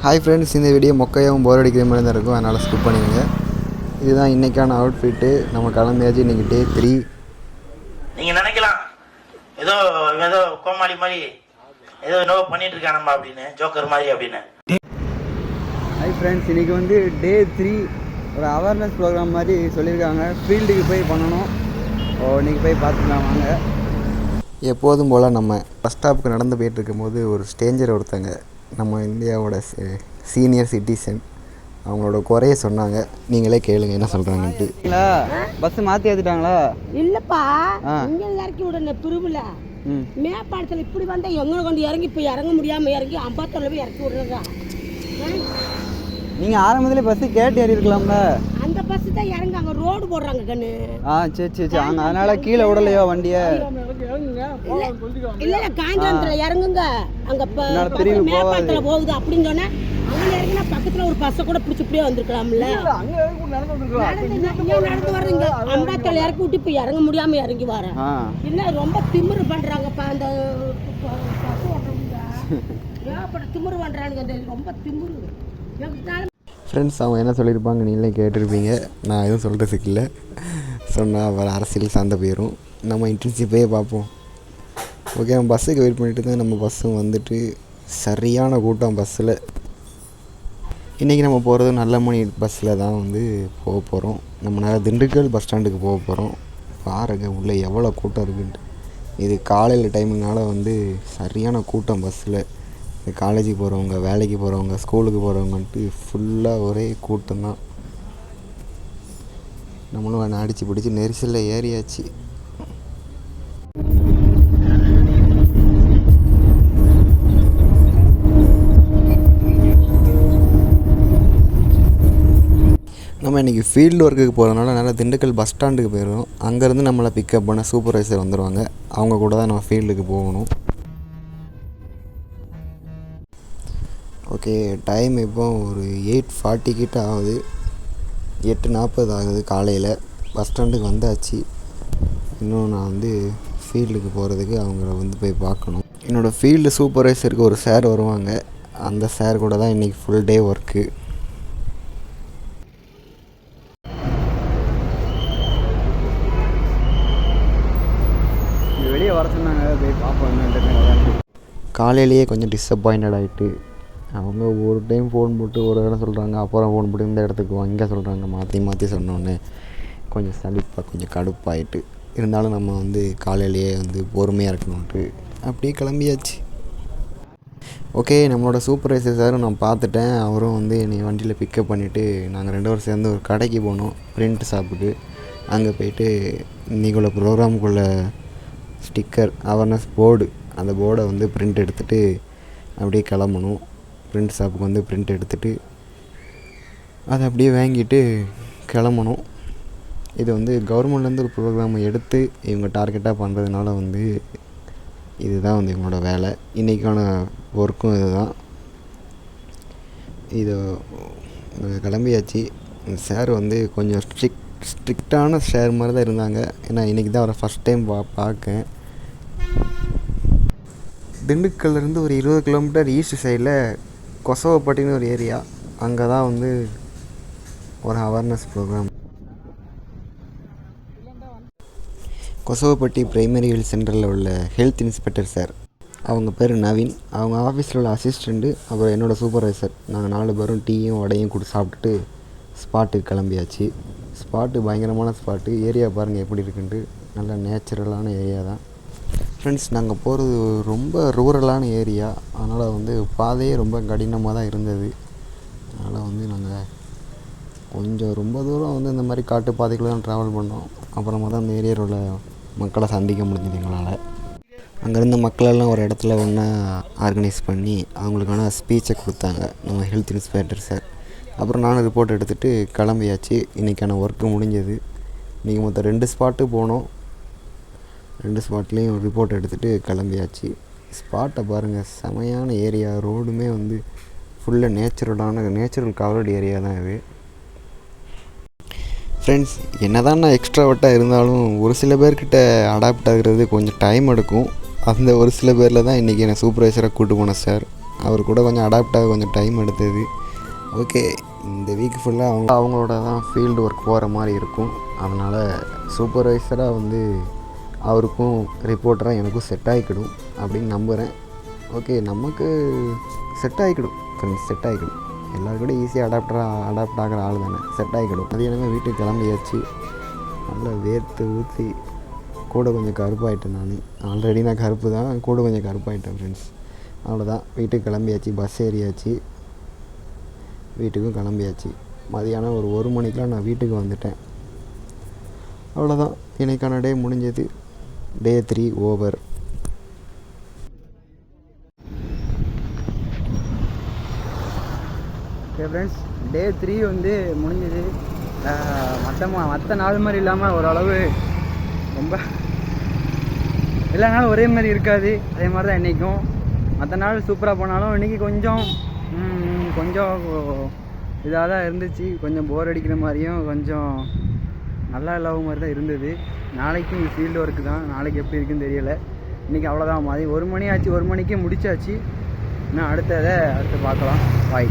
Hi friends, இந்த video மொக்கையாகவும் போர் அடிக்கிற மாதிரி தான் இருக்கும், அதனால் ஸ்கிப் பண்ணிடுங்க. இதுதான் இன்றைக்கான அவுட்ஃபிட்டு. நம்ம கிளம்பியாச்சு. இன்றைக்கி டே 3. நீங்கள் நினைக்கலாம் ஏதோ ஏதோ கோமாளி மாதிரி ஏதோ என்னவோ பண்ணிட்டு இருக்கானம்மா அப்படின்னு, ஜோக்கர் மாதிரி அப்படின்னு. ஹாய் ஃப்ரெண்ட்ஸ், இன்றைக்கி டே 3 ஒரு அவேர்னஸ் ப்ரோக்ராம் மாதிரி சொல்லியிருக்காங்க. ஃபீல்டுக்கு போய் பண்ணணும். இன்றைக்கி போய் பார்த்துக்கலாம் வாங்க. எப்போதும் போல் நம்ம பஸ் ஸ்டாப்புக்கு நடந்து போயிட்டு இருக்கும்போது ஒரு ஸ்டேஞ்சர் ஒருத்தங்க, நம்ம இந்தியாவோட சீனியர் சிட்டிசன், அவங்களோட குறைய சொன்னாங்க. நீங்களே கேளுங்க என்ன சொல்கிறாங்கன்ட்டு. பஸ் மாற்றி ஏற்றிட்டாங்களா? இல்லைப்பா, இங்கே இறக்கி விடணும் பிரிவில். மேப்பாடத்தில் இப்படி வந்தால் எங்கே கொண்டு இறங்கி இப்போ இறங்க முடியாமல் இறங்கி அம்பாத்தூரில் போய் இறக்கி விடுறதா. நீங்கள் ஆரம்பத்தில் பஸ்ஸு கேட்டு ஏறி இருக்கலாம்ல. அந்த பஸ்ஸு தான் இறங்க அங்கே ரோடு போடுறாங்க கண்ணு. சரி அங்கே அதனால் கீழே விடலையோ வண்டியை? இல்லை காஞ்சாந்தத்தில் இறங்குங்க, அங்கே மேப்பாடத்தில் போகுது அப்படின்னு சொன்னேன். அங்கே இறங்கினா பக்கத்தில் ஒரு பஸ்ஸை கூட பிடிச்சி இப்படியே வந்துருக்கலாம்ல. நடந்து வர்றீங்க, அம்பாத்தூரில் இறக்கி விட்டு இப்போ இறங்க முடியாமல் இறங்கி வரேன். இல்லை ரொம்ப திமிரு பண்ணுறாங்கப்பா அந்த பஸ் ஓட்டுறவங்க. ஏகப்பட்ட திமிரு பண்ணுறானுங்க, ரொம்ப திமிரு. ஃப்ரெண்ட்ஸ், அவங்க என்ன சொல்லியிருப்பாங்க நீங்களே கேட்டிருப்பீங்க. நான் எதுவும் சொல்கிறதுக்கு இல்லை, சொன்னால் வர அரசியல் சார்ந்த போயிடும். நம்ம இன்டர்ன்ஷிப்பே பார்ப்போம். ஓகே, நம்ம பஸ்ஸுக்கு வெயிட் பண்ணிட்டு தான் நம்ம பஸ்ஸும் வந்துட்டு சரியான கூட்டம் பஸ்ஸில். இன்றைக்கி நம்ம போகிறது நல்லமணி பஸ்ஸில் தான் போக போகிறோம். நம்ம திண்டுக்கல் பஸ் ஸ்டாண்டுக்கு போக போகிறோம். பாருங்க உள்ளே எவ்வளோ கூட்டம் இருக்குன்ட்டு. இது காலையில் டைமுனால சரியான கூட்டம் பஸ்ஸில். காலேஜுக்கு போகிறவங்க, வேலைக்கு போகிறவங்க, ஸ்கூலுக்கு போகிறவங்கன்ட்டு ஃபுல்லாக ஒரே கூட்டம் தான். நம்மளும் அடித்து பிடிச்சி நெரிசலில் ஏறியாச்சு. நம்ம இன்றைக்கி ஃபீல்டு ஒர்க்குக்கு போகிறதுனால நல்லா திண்டுக்கல் பஸ் ஸ்டாண்டுக்கு போயிடுவோம். அங்கேருந்து நம்மளை பிக்கப் பண்ண சூப்பர்வைசர் வந்துடுவாங்க. அவங்க கூட தான் நம்ம ஃபீல்டுக்கு போகணும். ஓகே, டைம் இப்போ ஒரு 8:40 கிட்ட ஆகுது. 8:40 ஆகுது காலையில். பஸ் ஸ்டாண்டுக்கு வந்தாச்சு. இன்னும் நான் ஃபீல்டுக்கு போகிறதுக்கு அவங்கள போய் பார்க்கணும். என்னோடய ஃபீல்டு சூப்பர்வைசருக்கு ஒரு சார் வருவாங்க. அந்த சார் கூட தான் இன்றைக்கி ஃபுல் டே ஒர்க்கு. வெளியே வர சொன்னாங்க, போய் பார்ப்போம். காலையிலேயே கொஞ்சம் டிஸப்பாயிண்டட் ஆகிட்டு, அவங்க ஒரு டைம் ஃபோன் போட்டு ஒரு இடம் சொல்கிறாங்க, அப்புறம் ஃபோன் போட்டு இந்த இடத்துக்கு வாங்க சொல்கிறாங்க. மாற்றி மாற்றி சொன்னோன்னே கொஞ்சம் சலிப்பாக கொஞ்சம் கடுப்பாயிட்டு, இருந்தாலும் நம்ம காலையிலேயே பொறுமையாக இருக்கணுன்ட்டு அப்படியே கிளம்பியாச்சு. ஓகே, நம்மளோட சூப்பர்வைசர் சாரும் நான் பார்த்துட்டேன். அவரும் என்னை வண்டியில் பிக்கப் பண்ணிவிட்டு நாங்கள் 2 பேரும் சேர்ந்து ஒரு கடைக்கு போனோம், பிரிண்ட் ஷாப்புக்கு. அங்கே போயிட்டு இன்றைக்குள்ள ப்ரோக்ராமுக்குள்ளே ஸ்டிக்கர் அவேர்னஸ் போர்டு, அந்த போர்டை பிரிண்ட் எடுத்துகிட்டு அப்படியே கிளம்பணும். பிரிண்ட் ஷாப்புக்கு பிரிண்ட் எடுத்துகிட்டு அதை அப்படியே வாங்கிட்டு கிளம்பணும். இது கவர்மெண்ட்லேருந்து ஒரு ப்ரோக்ராமை எடுத்து இவங்க டார்கெட்டாக பண்ணுறதுனால இதுதான் இவங்களோட வேலை. இன்றைக்கான ஒர்க்கும் இதுதான். இது கிளம்பியாச்சு. சார் கொஞ்சம் ஸ்ட்ரிக்டான சார் மாதிரி தான் இருந்தாங்க. ஏன்னா இன்றைக்கி தான் அவரை ஃபஸ்ட் டைம் பார்க்கேன். திண்டுக்கல்லேருந்து ஒரு 20 கிலோமீட்டர் ஈஸ்ட் சைடில் கொசவப்பட்டின்னு ஒரு ஏரியா. அங்கே தான் ஒரு awareness program. Kosavapatti primary health சென்டரில் உள்ள ஹெல்த் இன்ஸ்பெக்டர் சார், அவங்க பேர் நவீன். அவங்க ஆஃபீஸில் உள்ள அசிஸ்டண்ட்டு, அப்புறம் என்னோடய சூப்பர்வைசர், நாங்கள் 4 பேரும் டீயும் வடையும் கொடுத்து சாப்பிட்டுட்டு ஸ்பாட்டுக்கு கிளம்பியாச்சு. ஸ்பாட்டு பயங்கரமான ஸ்பாட்டு. ஏரியா பாருங்கள் எப்படி இருக்குன்ட்டு. நல்ல நேச்சுரலான ஏரியா தான். ஃப்ரெண்ட்ஸ், நாங்கள் போகிறது ரொம்ப ரூரலான ஏரியா. அதனால் பாதையே ரொம்ப கடினமாக தான் இருந்தது. அதனால் நாங்கள் கொஞ்சம் ரொம்ப தூரம் இந்த மாதிரி காட்டு பாதைக்குள்ளே தான் ட்ராவல் பண்ணோம். அப்புறமா தான் அந்த ஏரியாவில் உள்ள மக்களை சந்திக்க முடிஞ்சது எங்களால். அங்கேருந்த மக்களெல்லாம் ஒரு இடத்துல ஒன்றா ஆர்கனைஸ் பண்ணி அவங்களுக்கான ஸ்பீச்சை கொடுத்தாங்க நம்ம ஹெல்த் இன்ஸ்பெக்டர் சார். அப்புறம் நானும் ரிப்போர்ட் எடுத்துகிட்டு கிளம்பியாச்சு. இன்றைக்கான ஒர்க்கு முடிஞ்சது. இன்றைக்கி மொத்தம் 2 ஸ்பாட்டு போனோம். 2 ஸ்பாட்லேயும் ரிப்போர்ட் எடுத்துகிட்டு கிளம்பியாச்சு. ஸ்பாட்டை பாருங்கள், செமையான ஏரியா. ரோடுமே ஃபுல்லாக நேச்சுரல் கவர்டு ஏரியா தான் இது. ஃப்ரெண்ட்ஸ், என்ன தான் நான் எக்ஸ்ட்ராவட்டாக இருந்தாலும் ஒரு சில பேர்கிட்ட அடாப்ட் ஆகிறது கொஞ்சம் டைம் எடுக்கும். அந்த ஒரு சில பேரில் தான் இன்றைக்கி என்னை சூப்பர்வைசராக கூப்பிட்டு போனேன் சார். அவர் கூட கொஞ்சம் அடாப்ட் ஆக கொஞ்சம் டைம் எடுத்தது. ஓகே, இந்த வீக் ஃபுல்லாக அவங்களோட தான் ஃபீல்டு ஒர்க் போகிற மாதிரி இருக்கும். அதனால் சூப்பர்வைசராக வந்து அவருக்கும் ரிப்போர்ட்டராக எனக்கும் செட் ஆகிக்கிடும் அப்படின்னு நம்புகிறேன். ஓகே, நமக்கு செட் ஆகிக்கிடும் ஃப்ரெண்ட்ஸ், செட் ஆகிக்கிடும். எல்லாருக்கூட ஈஸியாக அடாப்ட் ஆகிற ஆள் தானே, செட் ஆகிக்கிடும். மதியானமே வீட்டுக்கு கிளம்பியாச்சு. நல்லா வேர்த்து ஊற்றி கூட கொஞ்சம் கருப்பாயிட்டேன். நான் ஆல்ரெடி நான் கருப்பு தான், கூட கொஞ்சம் கருப்பாயிட்டேன் ஃப்ரெண்ட்ஸ். அவ்வளோதான், வீட்டுக்கு கிளம்பியாச்சு, பஸ் ஏறியாச்சு, வீட்டுக்கும் கிளம்பியாச்சு. மதியானம் ஒரு 1 மணிக்கெலாம் நான் வீட்டுக்கு வந்துட்டேன். அவ்வளோதான், இன்றைக்கான டே முடிஞ்சது. டே 3 ஓவர். ஓகே ஃப்ரெண்ட்ஸ், டே 3 வந்து முடிஞ்சது. மற்ற நாள் மாதிரி இல்லாமல் ஓரளவு ரொம்ப எல்லா நாளும் ஒரே மாதிரி இருக்காது, அதே மாதிரி தான் இன்றைக்கும். மற்ற நாள் சூப்பராக போனாலும் இன்றைக்கி கொஞ்சம் இதாக தான் இருந்துச்சு. கொஞ்சம் போர் அடிக்கிற மாதிரியும் கொஞ்சம் நல்லா இல்லாத மாதிரி தான் இருந்தது. நாளைக்கும் ஃபீல்டு ஒர்க்கு தான், நாளைக்கு எப்படி இருக்குன்னு தெரியலை. இன்றைக்கி அவ்வளோதான், மாதிரி 1 மணி ஆச்சு, 1 மணிக்கே முடிச்சாச்சு. இன்னும் அடுத்து பார்க்கலாம். பாய்.